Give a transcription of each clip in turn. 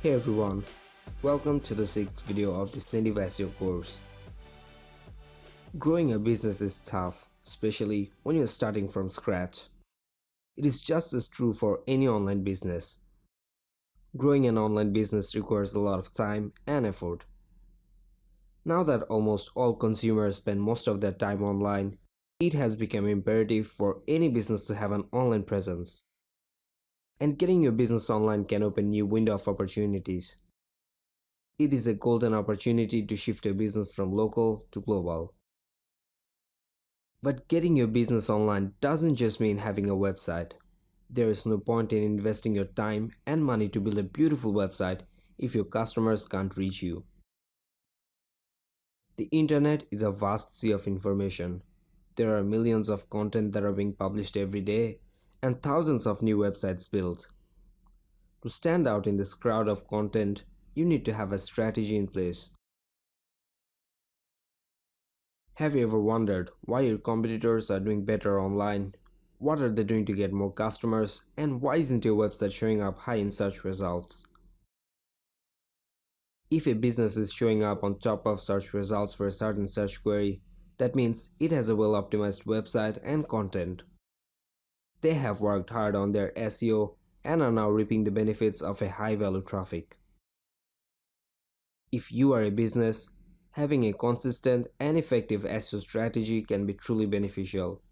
Hey everyone, welcome to the 6th video of this native SEO course. Growing a business is tough, especially when you're starting from scratch. It is just as true for any online business. Growing an online business requires a lot of time and effort. Now that almost all consumers spend most of their time online, it has become imperative for any business to have an online presence. And getting your business online can open new window of opportunities. It is a golden opportunity to shift your business from local to global. But getting your business online doesn't just mean having a website. There is no point in investing your time and money to build a beautiful website if your customers can't reach you. The internet is a vast sea of information. There are millions of content that are being published every day and thousands of new websites built. To stand out in this crowd of content, you need to have a strategy in place. Have you ever wondered why your competitors are doing better online? What are they doing to get more customers? And why isn't your website showing up high in search results? If a business is showing up on top of search results for a certain search query, that means it has a well-optimized website and content. They have worked hard on their SEO and are now reaping the benefits of a high-value traffic. If you are a business, having a consistent and effective SEO strategy can be truly beneficial.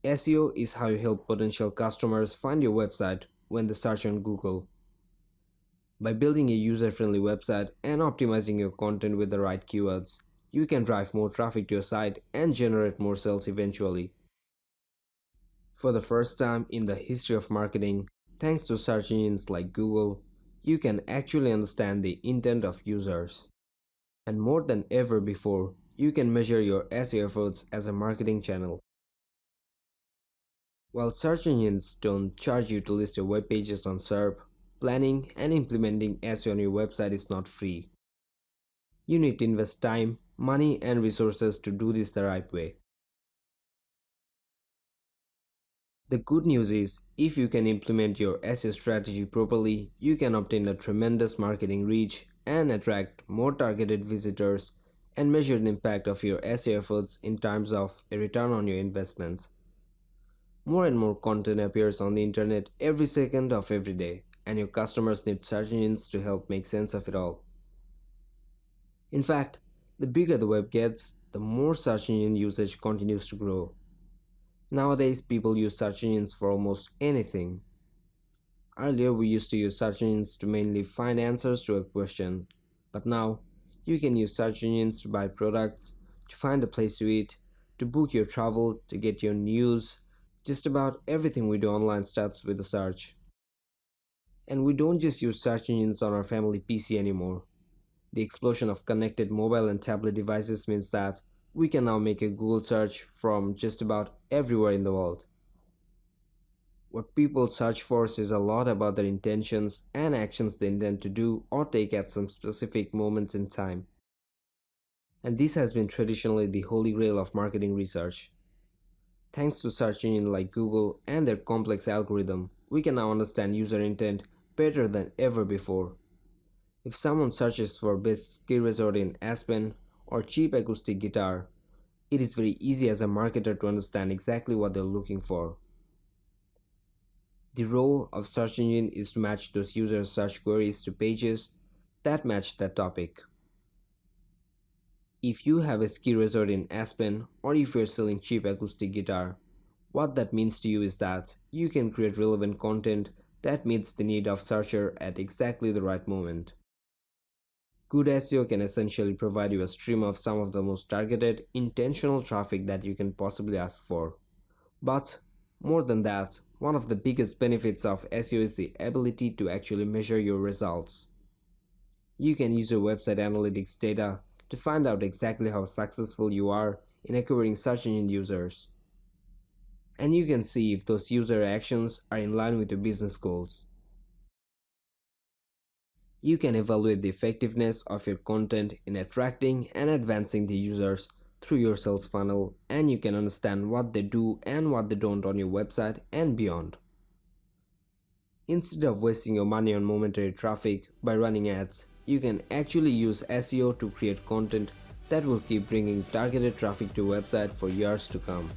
SEO is how you help potential customers find your website when they search on Google. By building a user-friendly website and optimizing your content with the right keywords, you can drive more traffic to your site and generate more sales eventually. For the first time in the history of marketing, thanks to search engines like Google, you can actually understand the intent of users. And more than ever before, you can measure your SEO efforts as a marketing channel. While search engines don't charge you to list your web pages on SERP, planning and implementing SEO on your website is not free. You need to invest time, money, and resources to do this the right way. The good news is, if you can implement your SEO strategy properly, you can obtain a tremendous marketing reach and attract more targeted visitors and measure the impact of your SEO efforts in terms of a return on your investment. More and more content appears on the internet every second of every day, and your customers need search engines to help make sense of it all. In fact, the bigger the web gets, the more search engine usage continues to grow. Nowadays, people use search engines for almost anything. Earlier, we used to use search engines to mainly find answers to a question, but now, you can use search engines to buy products, to find a place to eat, to book your travel, to get your news. Just about everything we do online starts with a search. And we don't just use search engines on our family PC anymore. The explosion of connected mobile and tablet devices means that we can now make a Google search from just about everywhere in the world. What people search for says a lot about their intentions and actions they intend to do or take at some specific moment in time. And this has been traditionally the holy grail of marketing research. Thanks to search engines like Google and their complex algorithm, we can now understand user intent better than ever before. If someone searches for best ski resort in Aspen or cheap acoustic guitar, it is very easy as a marketer to understand exactly what they're looking for. The role of search engine is to match those users' search queries to pages that match that topic. If you have a ski resort in Aspen or if you're selling cheap acoustic guitar, what that means to you is that you can create relevant content that meets the need of searcher at exactly the right moment. Good SEO can essentially provide you a stream of some of the most targeted, intentional traffic that you can possibly ask for. But more than that, one of the biggest benefits of SEO is the ability to actually measure your results. You can use your website analytics data to find out exactly how successful you are in acquiring search engine users. And you can see if those user actions are in line with your business goals. You can evaluate the effectiveness of your content in attracting and advancing the users through your sales funnel, and you can understand what they do and what they don't on your website and beyond. Instead of wasting your money on momentary traffic by running ads, you can actually use SEO to create content that will keep bringing targeted traffic to your website for years to come.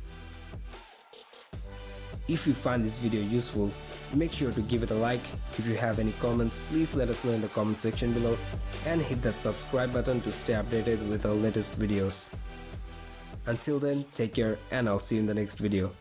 If you find this video useful, make sure to give it a like. If you have any comments, please let us know in the comment section below and hit that subscribe button to stay updated with our latest videos. Until then, take care and I'll see you in the next video.